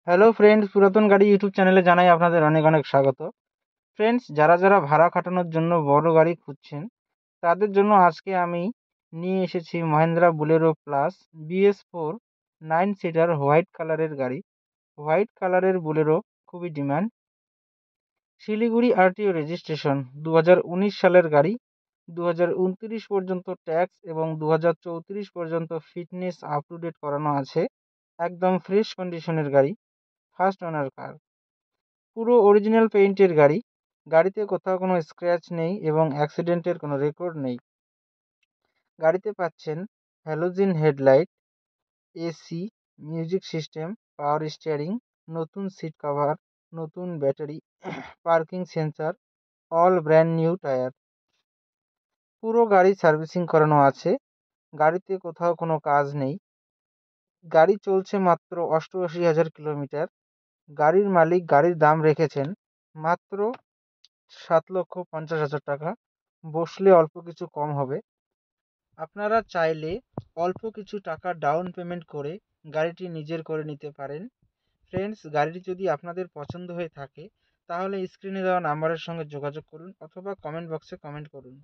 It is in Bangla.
হ্যালো ফ্রেন্ডস, পুরাতন গাড়ি ইউটিউব চ্যানেলে জানাই আপনাদের অনেক অনেক স্বাগত। ফ্রেন্ডস, যারা যারা ভাড়া খাটানোর জন্য বড় গাড়ি খুঁজছেন তাদের জন্য আজকে আমি নিয়ে এসেছি Mahindra Bolero plus BS4 9 seater white কালারের গাড়ি। হোয়াইট কালারের বুলেরো খুবই ডিমান্ড। শিলিগুড়ি RTO রেজিস্ট্রেশন, 2019 সালের গাড়ি। 2029 পর্যন্ত ট্যাক্স এবং 2034 পর্যন্ত ফিটনেস আপ টু ডেট করানো আছে। একদম ফ্রেশ কন্ডিশনের গাড়ি, ফার্স্ট ওনার কার। পুরো অরিজিনাল পেইন্টের গাড়ি। গাড়িতে কোথাও কোনো স্ক্র্যাচ নেই এবং অ্যাক্সিডেন্টের কোনো রেকর্ড নেই। গাড়িতে পাচ্ছেন halogen headlight, AC, music system, power steering, নতুন সিট কভার, নতুন battery, parking sensor, all brand new tyre. পুরো গাড়ি সার্ভিসিং করানো আছে। গাড়িতে কোথাও কোনো কাজ নেই। গাড়ি চলছে মাত্র 88,000 কিলোমিটার। গাড়ির মালিক গাড়ির দাম রেখেছেন মাত্র 7,50,000 টাকা। বসলে অল্প কিছু কম হবে। আপনারা চাইলে অল্প কিছু টাকা ডাউন পেমেন্ট করে গাড়িটি নিজের করে নিতে পারেন। ফ্রেন্ডস, গাড়িটি যদি আপনাদের পছন্দ হয়ে থাকে তাহলে স্ক্রিনে দেওয়া নাম্বারের সঙ্গে যোগাযোগ করুন অথবা কমেন্ট বক্সে কমেন্ট করুন।